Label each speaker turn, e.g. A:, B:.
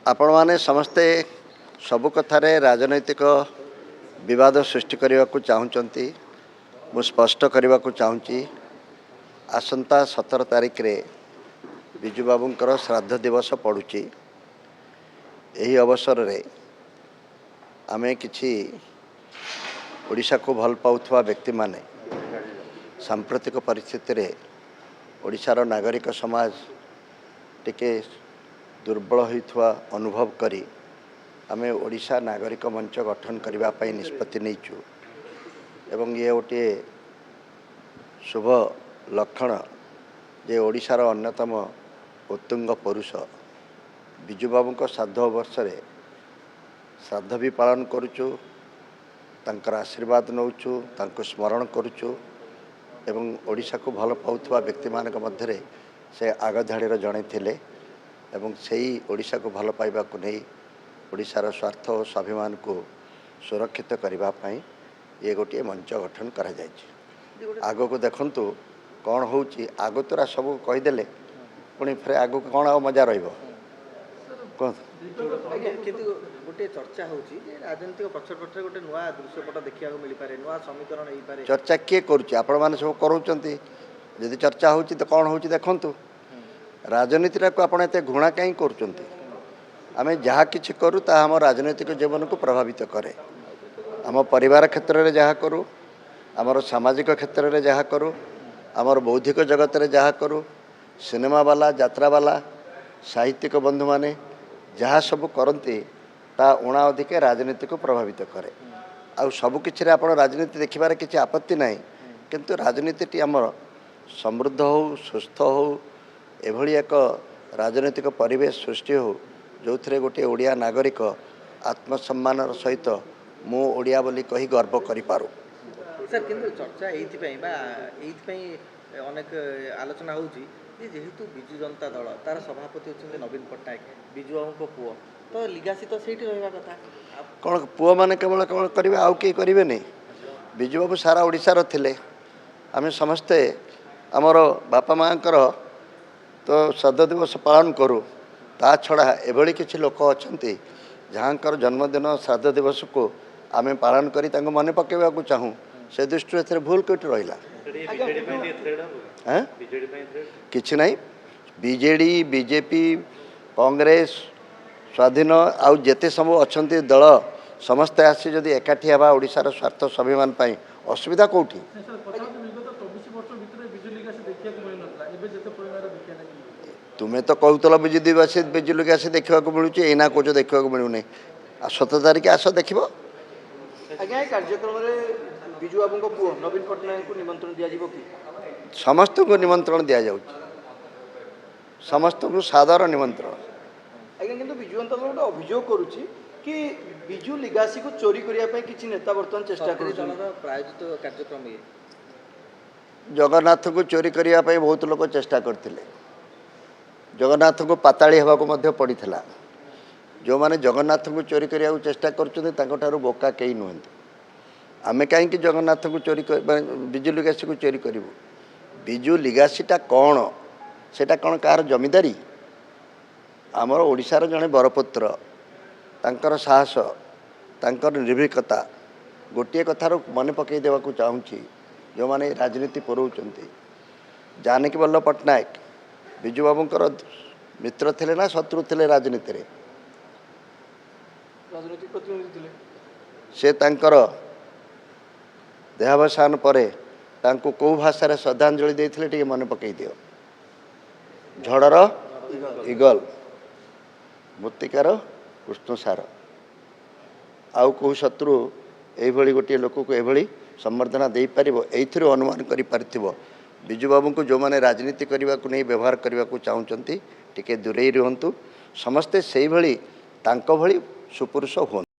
A: आपण माने समस्ते सबु कथारे राजनैतिक विवाद सृष्टि करने को चाहूँगी। मु स्पष्ट करने को चाहूँगी आसंता 17 तारिख रे विजु बाबूंकर श्राद्ध दिवस पड़ुची। यही अवसर रे आमे किछि ओडिशा को भल पाउथवा व्यक्ति माने सांप्रतिक परिस्थिति रे ओडिशार नागरिक समाज टिके दुर्बल होइथवा अनुभव करी आमे ओडिशा नागरिक मंच गठन करबा पई निष्पत्ति नैचु एवं ये गोटे शुभ लक्षण जे ओडिशार अन्यतम उत्तुंग पुरुष विजु बाबूंक श्राद्ध वर्ष रे श्राद्ध भी पालन करुचु, तांकर आशीर्वाद नौचु, तांको स्मरण करुचु एवं ओडिशा को भल पाउथवा व्यक्ति मानक मध्यरे से आग धाड़ीर जड़े थिले एवं सही ओडिशा को भल पाइबा को नहीं ओडिशार स्वार्थ और स्वाभिमान को सुरक्षित करबा पई ये गोटे मंच गठन करा जायछि। आग को देखंतु कौन होउछि आग तोरा सब कहीदेले पुणी फेर आग को कौन आ मजा रहिबो कौन
B: गोटे चर्चा होउछि जे राजनीतिक पक्षपक्षे गोटे नुआ दृश्यपट देखिया को मिली पारे, नुआ समीकरण होई पारे।
A: चर्चा के करूछि आपण माने सब करूचंती यदि चर्चा होउछि तो कौन होउछि देखंतु राजनीति को आपण एते घृणा कहीं करूचंती। आमे जहाँ किछि करू ता हम राजनीतिक जीवन को प्रभावित करे। आम परिवार क्षेत्र में जहाँ करूँ, आमर सामाजिक क्षेत्र में जहाँ करूँ, आमर बौद्धिक जगत में जहाँ करूँ, सिनेमा वाला यात्रा वाला साहित्यिक बंधु माने जहाँ सब करती ता उणा अधिक राजनीति को प्रभावित करे। आउ सबु किछि आपण राजनीति देखिबार किछि आपत्ति नाही, किंतु राजनीति आमर समृद्ध हो सुस्थ हो एभली एक राजनीतिक परिवेश सृष्टि हो जो थे गोटे ओडिया नागरिक आत्मसम्मान सहित मु ओडिया बोली कही गर्व करिपारू।
B: सर किंतु चर्चा अनेक आलोचना होउछि जे जेहेतु बिजु जनता दल तार सभापति होछन्ते नवीन पट्टनायक बिजु बाबूको पुओ तो लिगासी तो सेठी रहबा कथा।
A: कौन पुओ माने केवल केवल करिवे आउ के करिवे नहीं। बिजु बाबू सारा ओडिशार थिले। आमे समस्ते हमर बापा मांकर तो श्राद्ध दिवस पालन करूँ ता छड़ा एभली किछि लोक अछंती जहाँकर जन्मदिन श्राद्ध दिवस को आमे पालन करी तांको मने पकेबा को चाहूँ से दृष्टि एथरे भूल कोठी रहिला किछि नाही। बीजेडी बीजेपी कांग्रेस स्वाधीन आउ जेते सब अछंती दल समस्त आसी जदि एकाठी हेबा ओडिशार स्वार्थ स्वाभिमान पई असुविधा कोठी। तुम्हें तो कहूल बिजुली गैस देखा मिलूँ एना कौच देखा मिलूना 17 तारिख आस देख
B: कार्यक्रम बिजु बाबू पुओ नवीन पट्टनायक को निमंत्रण दिया कि
A: समस्त को निमंत्रण दि जाऊ समस्त को सादर निमंत्रण।
B: आज्ञा किंतु बिजु जनता दल गोटे अभियोग करुच्ची कि बिजु लिगासी को चोरी करने किसी नेता बर्तमान चेष्टा प्रायोजित कार्यक्रम ये
A: जगन्नाथ को चोरी करने बहुत लोग चेष्टा करते जगन्नाथ को पाताड़ी होगा पड़ा। जो माने जगन्नाथ को चोरी करने को चेष्टा कर बोका कई नुहति। आमे कहीं जगन्नाथ को चोरी बिजु लिगासी को चोरी करूँ। बिजु लिगासीटा कौन सेटा कौन कार जमीदारी आमर ओडिशार जड़े बरपुत्र तांकर साहस तांकर निर्भीकता गोटे कथार मन पकई देवा चाहूँगी जो माने राजनीति पुरौचंती। जानकी वल्लभ पट्टनायक बिजु बाबूंकर मित्र थे ना शत्रु थे राजनीति रे
B: राजनीतिक प्रतिनिधि थे।
A: से तांकर देहावसान पर तांको कौ भाषा श्रद्धांजलि देते टे मन पकई दियो। झड़र इगल मृत्तिकार कृष्णसार आउ कौ शत्रु यही गोटे लोक को यही संबर्धना दे पार एथि अनुमान कर बिजु बाबू को जो मैंने राजनीति करने को नहीं व्यवहार करने को चाहूँगी टिके दूरे रुहतु समस्ते से भली सुपुरुष हुआ।